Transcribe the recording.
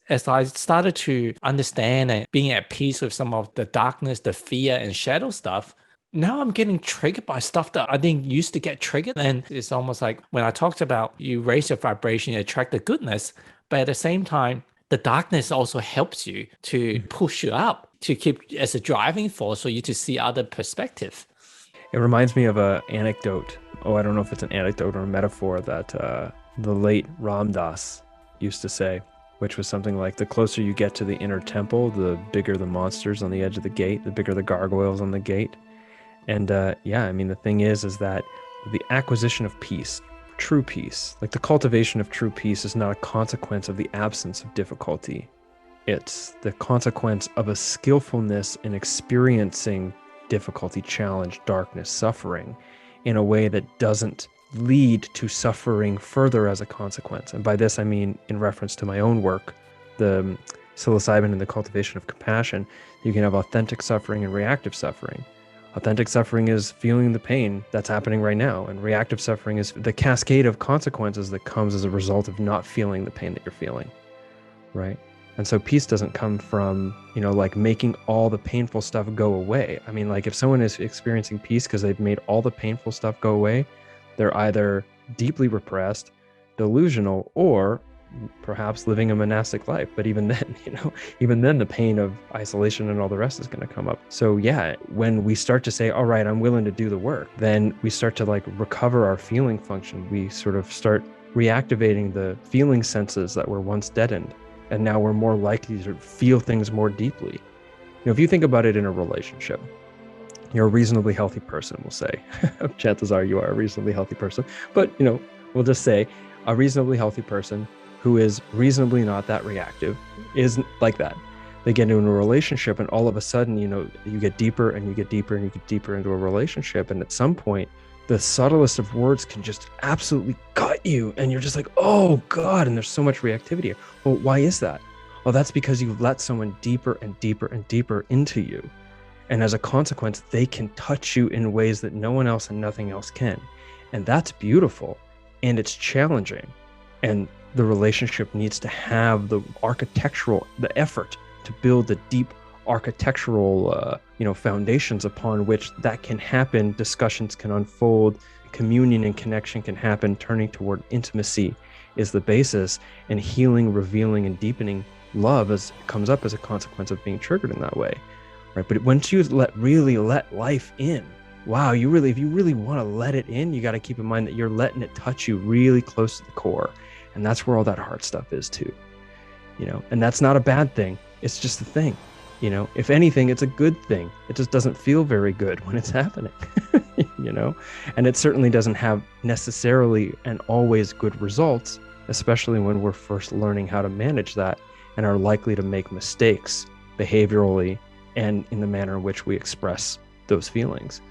as I started to understand and being at peace with some of the darkness, the fear and shadow stuff, now I'm getting triggered by stuff that I didn't used to get triggered. And it's almost like when I talked about you raise your vibration, you attract the goodness, but at the same time, the darkness also helps you to push you up, to keep as a driving force for you to see other perspective. It reminds me of a anecdote. Oh, I don't know if it's an anecdote or a metaphor that the late Ram Dass used to say, which was something like, the closer you get to the inner temple, the bigger the monsters on the edge of the gate, the bigger the gargoyles on the gate. And yeah, I mean, the thing is that the acquisition of peace, true peace, like the cultivation of true peace, is not a consequence of the absence of difficulty. It's the consequence of a skillfulness in experiencing difficulty, challenge, darkness, suffering in a way that doesn't lead to suffering further as a consequence. And by this, I mean, in reference to my own work, the psilocybin and the cultivation of compassion, you can have authentic suffering and reactive suffering. Authentic suffering is feeling the pain that's happening right now, and reactive suffering is the cascade of consequences that comes as a result of not feeling the pain that you're feeling, right? And so peace doesn't come from, like making all the painful stuff go away. I mean, like if someone is experiencing peace because they've made all the painful stuff go away, they're either deeply repressed, delusional, or perhaps living a monastic life. But even then, even then the pain of isolation and all the rest is going to come up. So yeah, when we start to say, all right, I'm willing to do the work, then we start to like recover our feeling function. We sort of start reactivating the feeling senses that were once deadened. And now we're more likely to feel things more deeply. If you think about it in a relationship, you're a reasonably healthy person, we'll say. Chances are you are a reasonably healthy person. But, we'll just say a reasonably healthy person who is reasonably not that reactive isn't like that. They get into a relationship and all of a sudden, you get deeper and you get deeper and you get deeper into a relationship. And at some point, the subtlest of words can just absolutely gut you. And you're just like, oh God, and there's so much reactivity. Well, why is that? Well, that's because you've let someone deeper and deeper and deeper into you. And as a consequence, they can touch you in ways that no one else and nothing else can. And that's beautiful. And it's challenging. And the relationship needs to have the effort to build the deep architectural, foundations upon which that can happen. Discussions can unfold, communion and connection can happen. Turning toward intimacy is the basis, and healing, revealing, and deepening love comes up as a consequence of being triggered in that way, right? But once you really let life in, wow, if you really want to let it in, you got to keep in mind that you're letting it touch you really close to the core, and that's where all that heart stuff is too, and that's not a bad thing. It's just a thing. If anything, it's a good thing. It just doesn't feel very good when it's happening, and it certainly doesn't have necessarily and always good results, especially when we're first learning how to manage that and are likely to make mistakes behaviorally and in the manner in which we express those feelings.